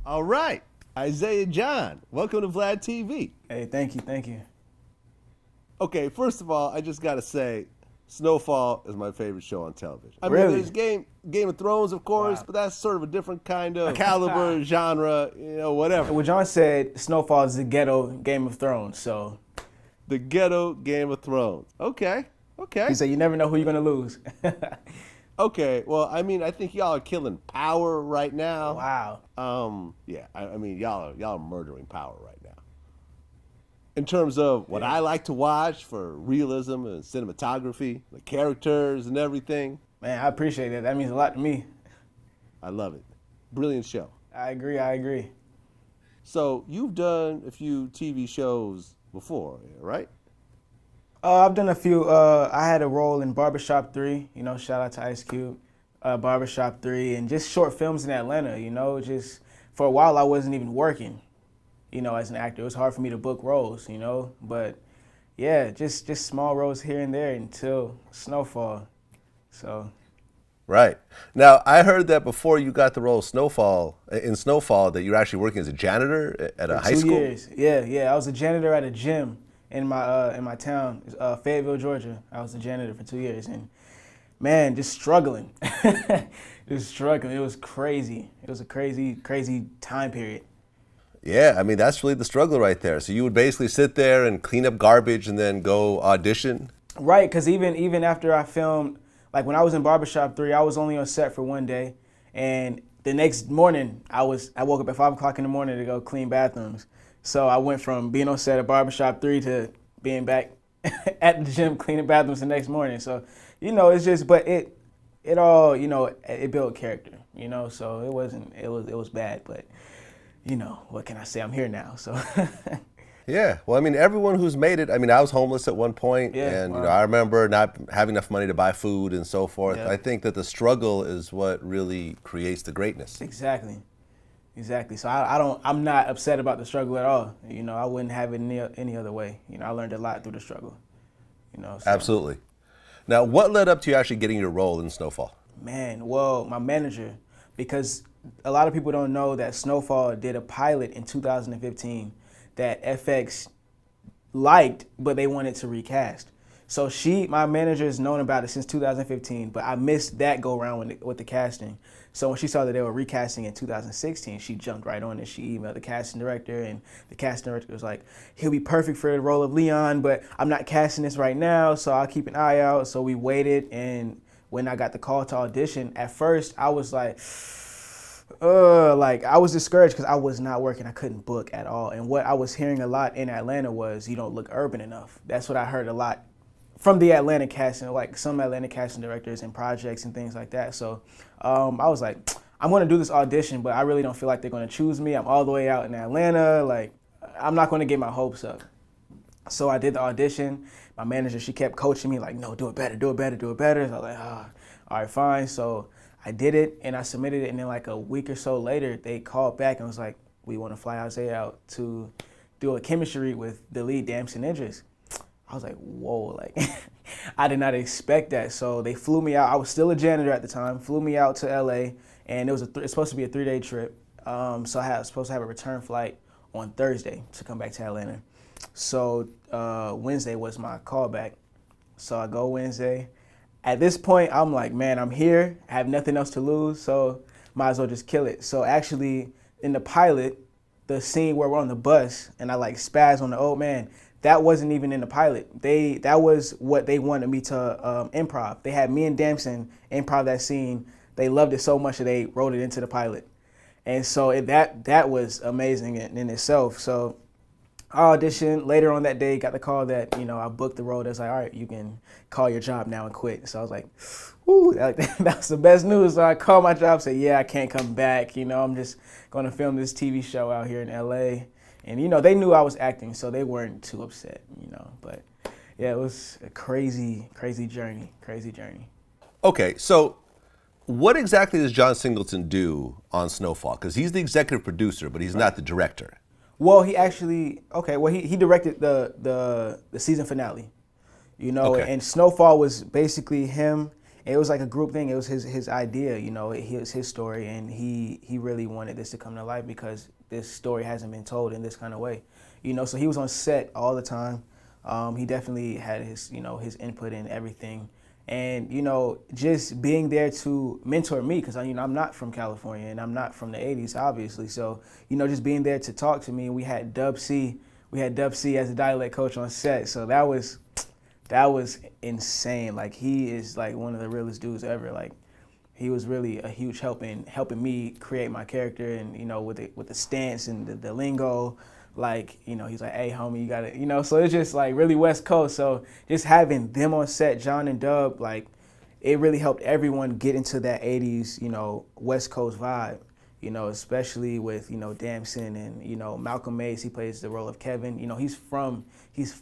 All right, Isaiah John, welcome to VladTV. Hey, thank you, thank you. Okay, first of all, I just gotta say, Snowfall is my favorite show on television. I mean, Really? there's Game of Thrones, of course, Wow. but that's sort of a different kind of caliber, genre, whatever. Well, John said Snowfall is the ghetto Game of Thrones, so The ghetto Game of Thrones. Okay. he said you never know who you're gonna lose. Okay, well, I mean, I think y'all are killing power right now. Wow. Yeah, I mean, y'all are murdering power right now. In terms of what I like to watch for realism and cinematography, the characters and everything, Man, I appreciate that. That means a lot to me. I love it. Brilliant show. I agree. So you've done a few TV shows before, right? I've done a few. I had a role in Barbershop 3, shout out to Ice Cube. Barbershop 3, and just short films in Atlanta, just for a while I wasn't even working, as an actor. It was hard for me to book roles, but yeah, just small roles here and there until Snowfall. So. Right. Now, I heard that before you got the role of Snowfall, that you were actually working as a janitor at a high school. 2 years. Yeah. I was a janitor at a gym in my town, Fayetteville, Georgia. I was a janitor for 2 years, and man, just struggling. Just struggling. It was crazy. It was a crazy time period. Yeah, I mean, that's really the struggle right there. So you would basically sit there and clean up garbage and then go audition? Right, because even after I filmed, like when I was in Barbershop 3, I was only on set for one day, and the next morning I woke up at 5 o'clock in the morning to go clean bathrooms. So I went from being on set at Barbershop 3 to being back at the gym cleaning bathrooms the next morning. So, it's just, but it all, it built character, so it was bad, but, what can I say? I'm here now, so. Yeah, well, I mean, everyone who's made it, I mean, I was homeless at one point, and wow. I remember not having enough money to buy food and so forth. Yeah. I think that the struggle is what really creates the greatness. Exactly. So I'm not upset about the struggle at all. I wouldn't have it any other way. I learned a lot through the struggle. So. Absolutely. Now, what led up to you actually getting your role in Snowfall? Man, well, my manager, because a lot of people don't know that Snowfall did a pilot in 2015 that FX liked, but they wanted to recast. So my manager has known about it since 2015, but I missed that go around with the casting. So when she saw that they were recasting in 2016, she jumped right on it. She emailed the casting director, and the casting director was like, he'll be perfect for the role of Leon, but I'm not casting this right now, so I'll keep an eye out. So we waited, and when I got the call to audition, at first I was like I was discouraged because I was not working. I couldn't book at all. And what I was hearing a lot in Atlanta was, you don't look urban enough. That's what I heard a lot from the Atlanta casting, like some Atlanta casting directors and projects and things like that. So I was like, I'm going to do this audition, but I really don't feel like they're going to choose me. I'm all the way out in Atlanta. Like, I'm not going to get my hopes up. So I did the audition. My manager, she kept coaching me like, no, do it better. So I was like, all right, fine. So I did it, and I submitted it, and then like a week or so later, they called back and was like, we want to fly Isaiah out to do a chemistry with the lead, Damson Idris. I was like, whoa, like, I did not expect that. So they flew me out. I was still a janitor at the time, flew me out to LA, and it's supposed to be a 3-day trip. So I was supposed to have a return flight on Thursday to come back to Atlanta. So Wednesday was my callback. So I go Wednesday. At this point, I'm like, man, I'm here. I have nothing else to lose, so might as well just kill it. So actually, in the pilot, the scene where we're on the bus and I like spaz on the old man, that wasn't even in the pilot. That was what they wanted me to improv. They had me and Damson improv that scene. They loved it so much that they wrote it into the pilot. And so that was amazing in itself. So I auditioned later on that day, got the call that, I booked the role. That's like, all right, you can call your job now and quit. So I was like, whoo, that's the best news. So I called my job, said, yeah, I can't come back. I'm just going to film this TV show out here in LA. And, they knew I was acting, so they weren't too upset, But yeah, it was a crazy journey. Okay, so what exactly does John Singleton do on Snowfall? Because he's the executive producer, but he's not the director. Well, he actually, he directed the season finale, Okay. and Snowfall was basically him It was like a group thing. It was his idea, you know. It was his story, and he really wanted this to come to life because this story hasn't been told in this kind of way, you know. So he was on set all the time. He definitely had his, you know, his input in everything, and you know, just being there to mentor me because you know I'm not from California and I'm not from the '80s, obviously. So you know, just being there to talk to me. We had Dub C as a dialect coach on set, so that was insane. Like he is like one of the realest dudes ever. Like he was really a huge help in helping me create my character, and you know, with the stance and the lingo. Like, you know, he's like, hey, homie, you got it. You know, so it's just like really West Coast. So just having them on set, John and Dub, like it really helped everyone get into that 80s, you know, West Coast vibe, you know, especially with, you know, Damson and, you know, Malcolm Mays. He plays the role of Kevin. You know, he's from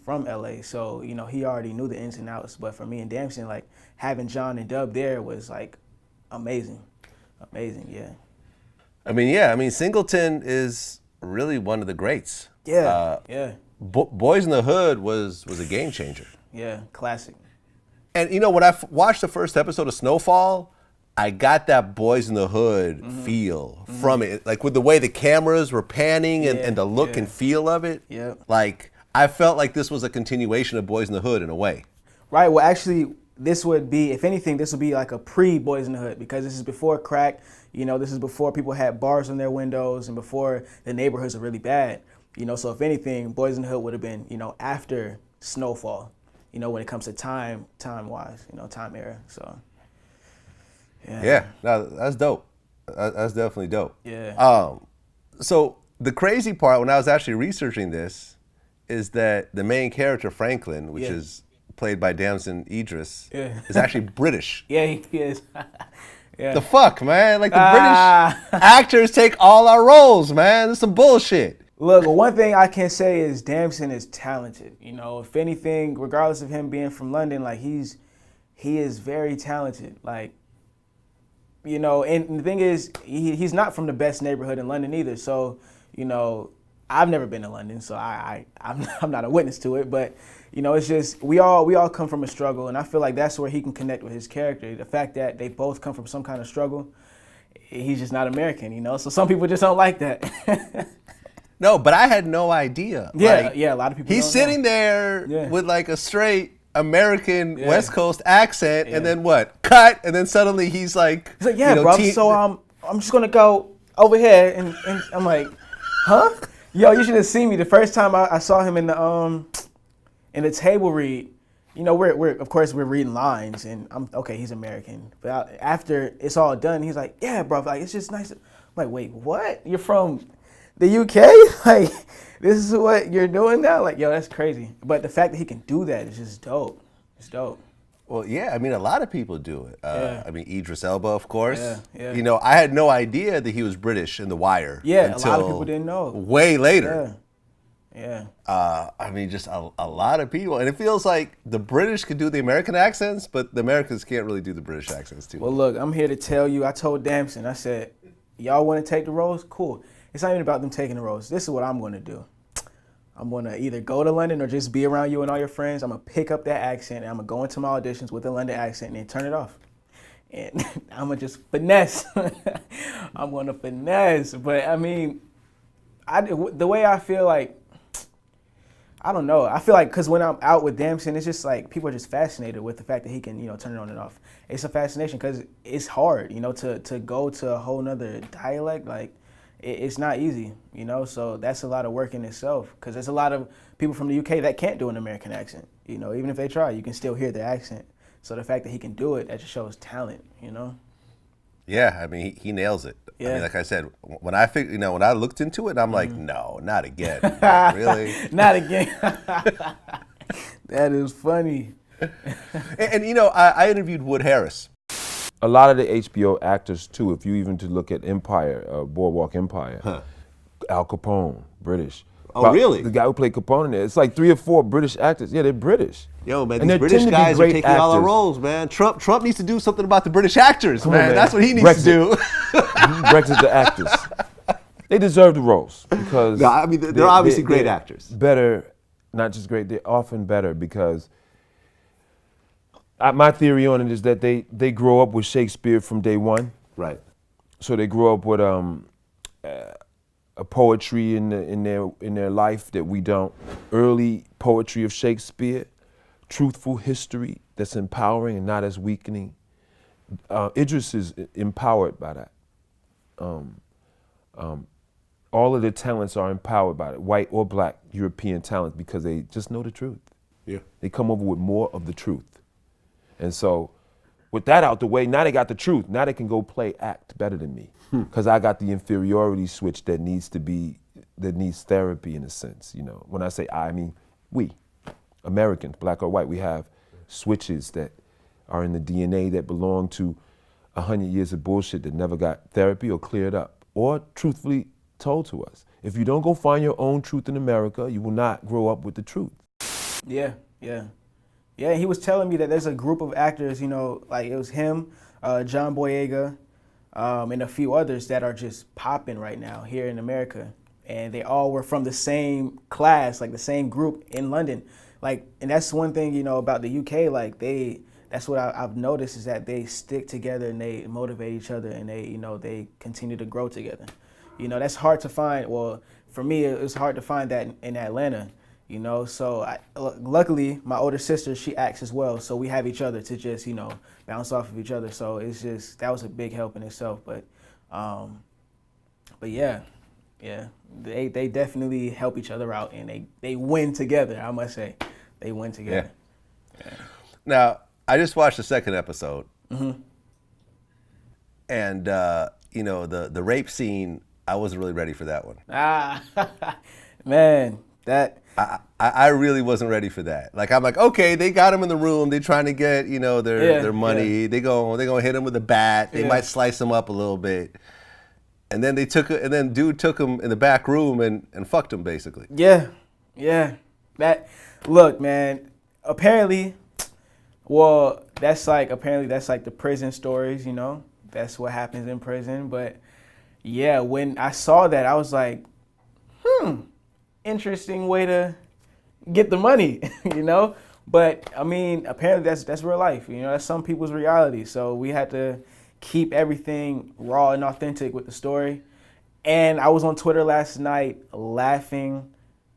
LA. So, you know, he already knew the ins and outs. But for me and Damson, like having John and Dub there was like amazing. Amazing, yeah. I mean, Singleton is really one of the greats. Yeah, yeah. Boys in the Hood was a game changer. Yeah, classic. And you know, when I watched the first episode of Snowfall, I got that Boys in the Hood feel from it. Like with the way the cameras were panning and the look and feel of it. Yeah. Like I felt like this was a continuation of Boys in the Hood in a way. Right, well actually this would be, if anything, this would be like a pre-Boys in the Hood because this is before crack. You know, this is before people had bars on their windows and before the neighborhoods were really bad. You know, so if anything, Boys in the Hood would have been, you know, after Snowfall, you know, when it comes to time-wise, you know, time era. So, yeah. Yeah, no, that's dope. That's definitely dope. Yeah. So the crazy part when I was actually researching this is that the main character, Franklin, which is played by Damson Idris, is actually British. Yeah, he is. Yeah. The fuck, man? Like the British actors take all our roles, man. This is some bullshit. Look, one thing I can say is Damson is talented. You know, if anything, regardless of him being from London, like he is very talented. Like, you know, and the thing is, he's not from the best neighborhood in London either. So, you know, I've never been to London, so I'm not a witness to it. But you know, it's just we all come from a struggle, and I feel like that's where he can connect with his character. The fact that they both come from some kind of struggle, he's just not American, you know. So some people just don't like that. No, but I had no idea. Yeah, like, yeah, a lot of people. He's don't sitting know. there with like a straight American West Coast accent, and then what? Cut, and then suddenly he's like, yeah, bro. So I'm just gonna go over here, and I'm like, huh? Yo, you should have seen me the first time I saw him in the table read. You know, we're of course we're reading lines, and I'm okay. He's American, but after it's all done, he's like, yeah, bro. Like it's just nice. I'm like, wait, what? You're from the UK? Like this is what you're doing now? Like, yo, that's crazy. But the fact that he can do that is just dope. It's dope. Well, yeah, I mean, a lot of people do it. I mean, Idris Elba, of course. Yeah. You know, I had no idea that he was British in The Wire. Yeah, a lot of people didn't know. Way later. Yeah. I mean, just a lot of people. And it feels like the British can do the American accents, but the Americans can't really do the British accents, too. Well, look, I'm here to tell you, I told Damson, I said, y'all want to take the roles? Cool. It's not even about them taking the roles. This is what I'm going to do. I'm going to either go to London or just be around you and all your friends. I'm going to pick up that accent, and I'm going to go into my auditions with a London accent and then turn it off. And I'm going to just finesse. I'm going to finesse. But, I mean, the way I feel like, I don't know. I feel like because when I'm out with Damson, it's just like people are just fascinated with the fact that he can, you know, turn it on and off. It's a fascination because it's hard, you know, to go to a whole nother dialect. Like, it's not easy, you know, so that's a lot of work in itself because there's a lot of people from the UK that can't do an American accent, you know, even if they try, you can still hear their accent. So the fact that he can do it, that just shows talent, you know? Yeah, I mean, he nails it. Yeah. I mean, like I said, when I looked into it, I'm like, no, not again. Really? Not again. That is funny. And you know, I interviewed Wood Harris. A lot of the HBO actors too, if you even to look at Empire, Boardwalk Empire, Al Capone, British. Oh, really? The guy who played Capone in there. It's like 3 or 4 British actors. Yeah, they're British. Yo, man, And these they British tend to be guys are great taking all our actors. roles, man. Trump needs to do something about the British actors, Come on, man. man. That's what he needs to do. Brexit the actors. They deserve the roles because No, I mean, they're obviously great actors. Better, not just great, they're often better because My theory on it is that they grow up with Shakespeare from day one. Right. So they grow up with a poetry in their life that we don't. Early poetry of Shakespeare, truthful history that's empowering and not as weakening. Idris is empowered by that. All of the talents are empowered by it, white or black European talents, because they just know the truth. Yeah. They come over with more of the truth. And so with that out the way, now they got the truth. Now they can go act better than me. Because I got the inferiority switch that needs therapy in a sense. You know, when I say I mean we, Americans, black or white, we have switches that are in the DNA that belong to 100 years of bullshit that never got therapy or cleared up or truthfully told to us. If you don't go find your own truth in America, you will not grow up with the truth. Yeah. Yeah, he was telling me that there's a group of actors, you know, like it was him, John Boyega, and a few others that are just popping right now here in America. And they all were from the same class, like the same group in London. Like, and that's one thing, you know, about the UK, like that's what I've noticed is that they stick together and they motivate each other and they continue to grow together. You know, that's hard to find. Well, for me, it's hard to find that in Atlanta, you know. So luckily, my older sister, she acts as well. So we have each other to just, you know, bounce off of each other. So it's just, that was a big help in itself. But yeah, they definitely help each other out and they win together, I must say. They win together. Yeah. Now, I just watched the second episode. Mm-hmm. And, you know, the rape scene, I wasn't really ready for that one. Man, that... I really wasn't ready for that. Like, I'm like, okay, they got him in the room. They're trying to get, you know, their money. Yeah. They're gonna hit him with a bat. They might slice him up a little bit. And then dude took him in the back room and fucked him, basically. Yeah. Look, man, apparently that's like the prison stories, you know? That's what happens in prison. But yeah, when I saw that, I was like, interesting way to get the money, you know? But I mean, apparently that's real life, you know? That's some people's reality. So we had to keep everything raw and authentic with the story. And I was on Twitter last night laughing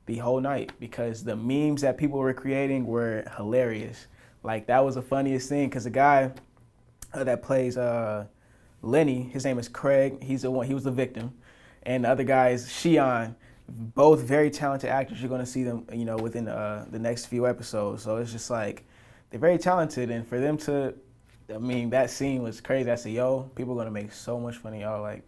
the whole night because the memes that people were creating were hilarious. Like, that was the funniest thing because the guy that plays Lenny, his name is Craig. He was the victim. And the other guy is Shion. Both very talented actors. You're going to see them, you know, within the next few episodes. So it's just like, they're very talented. And for them to, I mean, that scene was crazy. I said, yo, people are going to make so much fun of y'all. Like,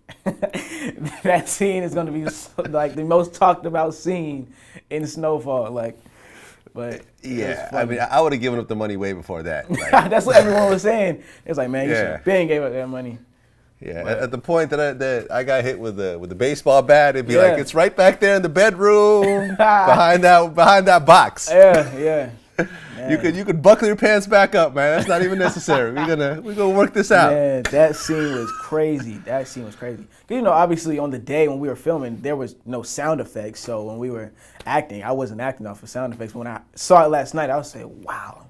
that scene is going to be like the most talked about scene in Snowfall. Like, but yeah, I mean, I would have given up the money way before that. Like, that's what everyone was saying. It's like, man, you should have been gave up that money. Yeah, at the point that I got hit with the baseball bat, it'd be like, it's right back there in the bedroom behind that box. Yeah. You could buckle your pants back up, man. That's not even necessary. We're gonna work this out. Man, that scene was crazy. You know, obviously on the day when we were filming, there was no sound effects. So when we were acting, I wasn't acting off of sound effects. When I saw it last night, I was saying, wow.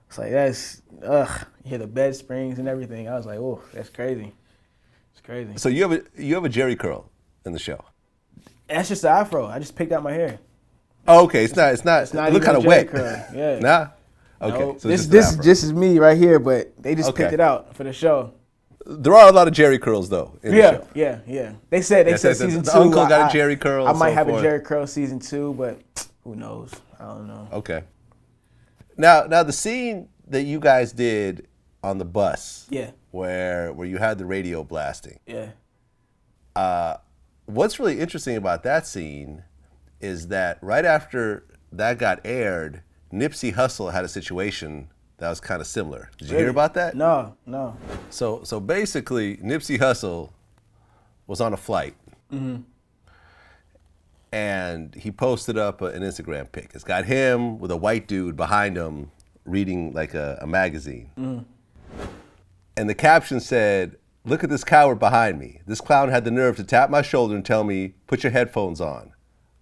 It's like, you hear the bed springs and everything. I was like, oh, that's crazy. It's crazy. So you have a Jerry curl in the show. That's just the afro. I just picked out my hair. Oh, okay. It's not. It look kind of wet. Curl. Yeah. Nah. Okay. No, So this is me right here, but they just picked it out for the show. There are a lot of Jerry curls though in the show. Yeah. They said season 2. The uncle got a Jerry curl. I might have a Jerry curl season 2, but who knows? I don't know. Okay. Now the scene that you guys did on the bus. Yeah. Where you had the radio blasting. Yeah. What's really interesting about that scene is that right after that got aired, Nipsey Hussle had a situation that was kind of similar. Did you hear about that? No. So basically, Nipsey Hussle was on a flight, and he posted up an Instagram pic. It's got him with a white dude behind him reading like a magazine. And the caption said, "Look at this coward behind me. This clown had the nerve to tap my shoulder and tell me, 'Put your headphones on.'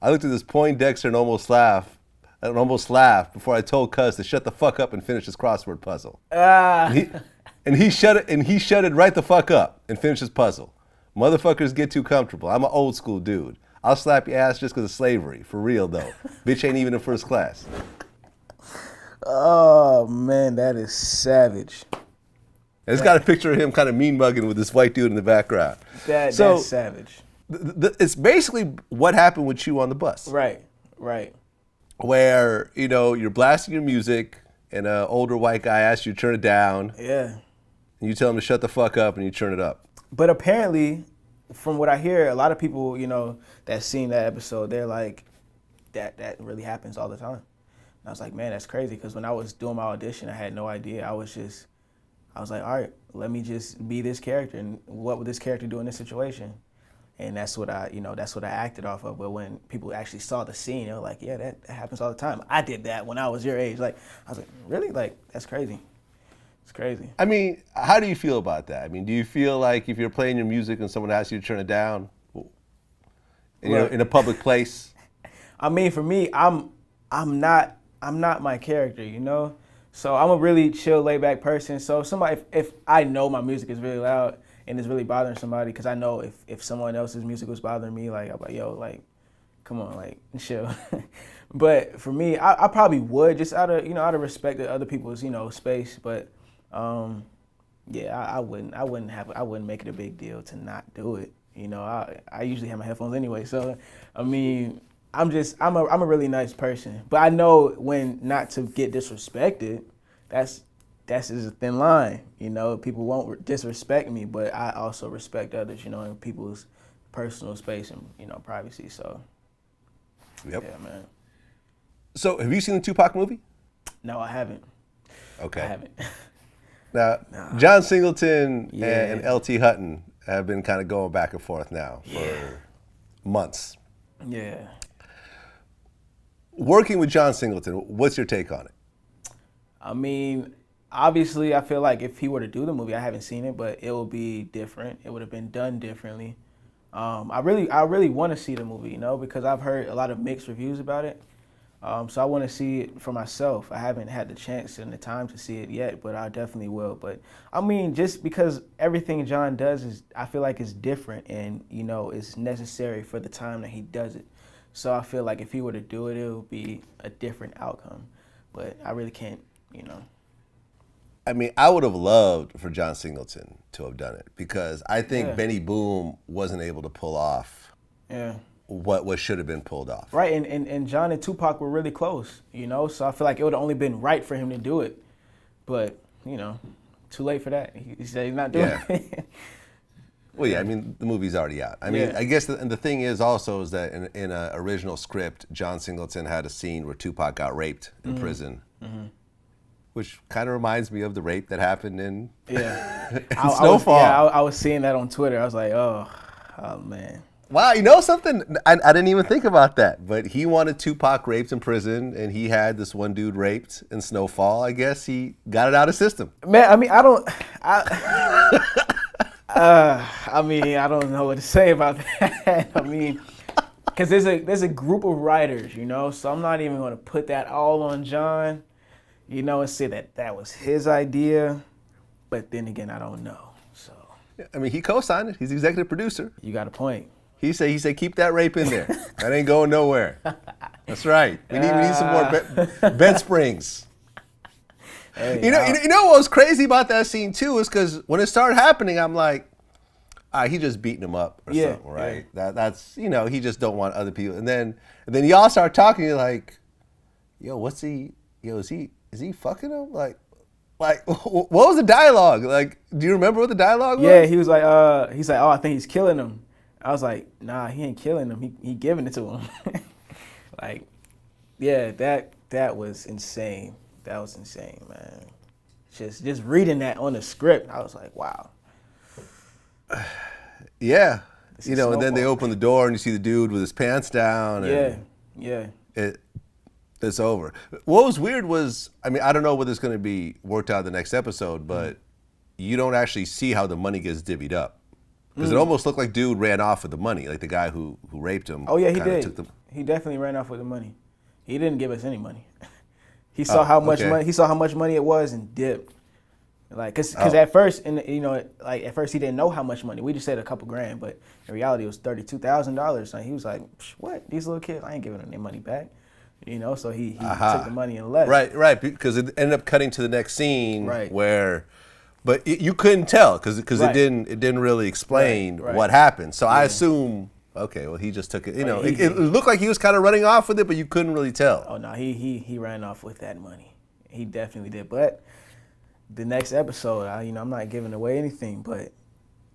I looked at this Poindexter and almost laughed. and almost laughed before I told Cuz to shut the fuck up and finish his crossword puzzle. And he shut it right the fuck up and finished his puzzle. Motherfuckers get too comfortable. I'm an old school dude. I'll slap your ass just because of slavery. For real though. Bitch ain't even in first class. Oh man, that is savage. And it's got a picture of him kind of mean mugging with this white dude in the background. That's savage. It's basically what happened with you on the bus. Right. Where, you're blasting your music and an older white guy asks you to turn it down. Yeah. And you tell him to shut the fuck up and you turn it up. But apparently, from what I hear, a lot of people, that seen that episode, they're like, that really happens all the time. And I was like, man, that's crazy. Because when I was doing my audition, I had no idea. I was like, all right, let me just be this character. And what would this character do in this situation? And that's what I acted off of. But when people actually saw the scene, they were like, yeah, that happens all the time. I did that when I was your age. Like, I was like, really? Like, that's crazy. It's crazy. I mean, how do you feel about that? I mean, do you feel like if you're playing your music and someone asks you to turn it down, in a public place? I mean, for me, I'm not my character, So I'm a really chill, laid back person. So if I know my music is really loud and it's really bothering somebody, because I know if someone else's music was bothering me, like I'm like, yo, like, come on, like, chill. But for me, I probably would just out of respect to other people's space. But yeah, I wouldn't make it a big deal to not do it. I usually have my headphones anyway. So I mean, I'm a really nice person, but I know when not to get disrespected. That's just a thin line, People won't disrespect me, but I also respect others, in people's personal space and privacy. So, yep. Yeah, man. So, have you seen the Tupac movie? No, I haven't. Okay. I haven't. Now, John Singleton and LT Hutton have been kind of going back and forth now for months. Yeah. Working with John Singleton, what's your take on it? I mean, obviously, I feel like if he were to do the movie, I haven't seen it, but it will be different. It would have been done differently. I really want to see the movie, because I've heard a lot of mixed reviews about it. So I want to see it for myself. I haven't had the chance and the time to see it yet, but I definitely will. But I mean, just because everything John does I feel like is different and, is necessary for the time that he does it. So I feel like if he were to do it, it would be a different outcome. But I really can't, I mean, I would have loved for John Singleton to have done it because I think Benny Boom wasn't able to pull off what should have been pulled off. Right, and John and Tupac were really close, so I feel like it would have only been right for him to do it. But, too late for that. He said he's not doing it. Well, yeah, I mean, the movie's already out. I mean, I guess the thing is that in an original script, John Singleton had a scene where Tupac got raped in prison, which kind of reminds me of the rape that happened in Snowfall. I was seeing that on Twitter. I was like, oh man. Wow, you know something? I didn't even think about that. But he wanted Tupac raped in prison, and he had this one dude raped in Snowfall. I guess he got it out of system. Man, I mean, I don't know what to say about that. I mean, because there's a group of writers, so I'm not even going to put that all on John, and say that was his idea. But then again, I don't know. So I mean, he co-signed it. He's the executive producer. You got a point. He said keep that rape in there. That ain't going nowhere. That's right. We need some more bed springs. Hey, you know what was crazy about that scene too is because when it started happening, I'm like, he just beating him up or something, right? Yeah. That's he just don't want other people. And then y'all start talking. You're like, is he fucking him? Like, what was the dialogue? Like, do you remember what the dialogue was? Yeah, he was like, oh, I think he's killing him. I was like, nah, he ain't killing him. He giving it to him. Like, yeah, that was insane. That was insane, man. Just reading that on the script, I was like, wow. Yeah. And then they open the door and you see the dude with his pants down. And it's over. What was weird was, I mean, I don't know whether it's going to be worked out in the next episode, but you don't actually see how the money gets divvied up. Because it almost looked like dude ran off with the money, like the guy who raped him. Oh, yeah, he did. He definitely ran off with the money. He didn't give us any money. He saw how much money. He saw how much money it was and dipped. Like, cause at first, at first he didn't know how much money. We just said a couple grand, but in reality it was $32,000. And he was like, "What? These little kids? I ain't giving them their money back." So he took the money and left. Right, because it ended up cutting to the next scene where, but you couldn't tell because it didn't really explain what happened. So I assume, okay, well he just took it. It looked like he was kind of running off with it, but you couldn't really tell. Oh no, he ran off with that money. He definitely did, but. The next episode, I'm not giving away anything, but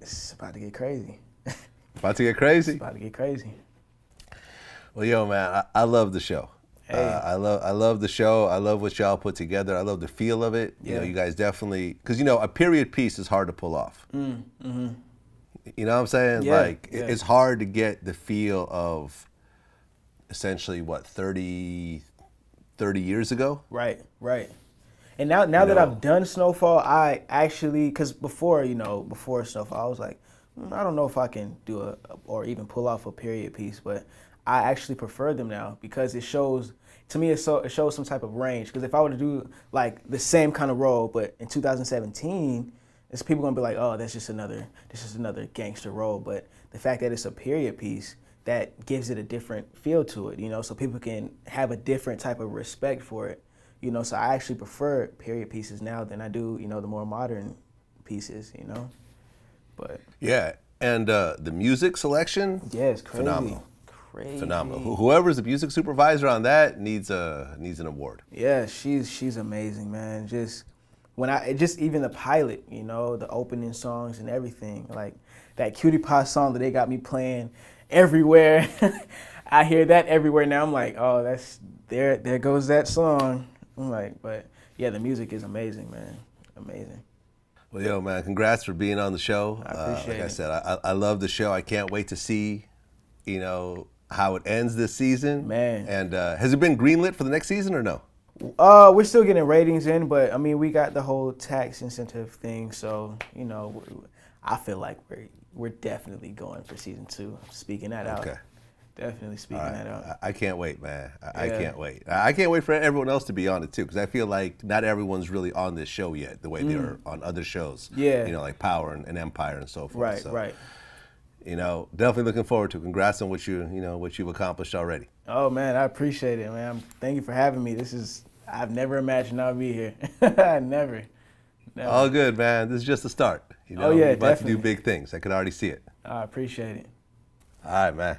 it's about to get crazy. About to get crazy? It's about to get crazy. Well, yo, man, I love the show. Hey. I love the show. I love what y'all put together. I love the feel of it. You know, you guys definitely, because a period piece is hard to pull off. Mm-hmm. You know what I'm saying? Yeah, it's hard to get the feel of essentially 30 years ago. Right. And now that I've done Snowfall, I actually, because before Snowfall, I was like, I don't know if I can do or even pull off a period piece, but I actually prefer them now because it shows, to me, it shows some type of range. Because if I were to do like the same kind of role, but in 2017, it's people gonna be like, oh, this is another gangster role. But the fact that it's a period piece, that gives it a different feel to it, so people can have a different type of respect for it. So I actually prefer period pieces now than I do, the more modern pieces, But yeah, and the music selection, it's crazy. Phenomenal. Whoever's the music supervisor on that needs an award. Yeah, she's amazing, man. Just even the pilot, the opening songs and everything, like that Cutie Pie song that they got me playing everywhere. I hear that everywhere now. I'm like, oh, there goes that song. I'm like, but yeah, the music is amazing, man. Amazing. Well, yo, man, congrats for being on the show. I appreciate it. Like I said, I love the show. I can't wait to see, how it ends this season. Man. And has it been greenlit for the next season or no? We're still getting ratings in, but I mean, we got the whole tax incentive thing, so I feel like we're definitely going for season 2. Speaking that out. Okay. Definitely speaking that out. I can't wait, man. I can't wait. I can't wait for everyone else to be on it too, because I feel like not everyone's really on this show yet the way they're on other shows. Yeah. Like Power and Empire and so forth. Right. Definitely looking forward to it. Congrats on what you've accomplished already. Oh man, I appreciate it, man. Thank you for having me. I've never imagined I'd be here. Never. All good, man. This is just the start. Oh yeah, you're about definitely. to do big things. I could already see it. I appreciate it. All right, man.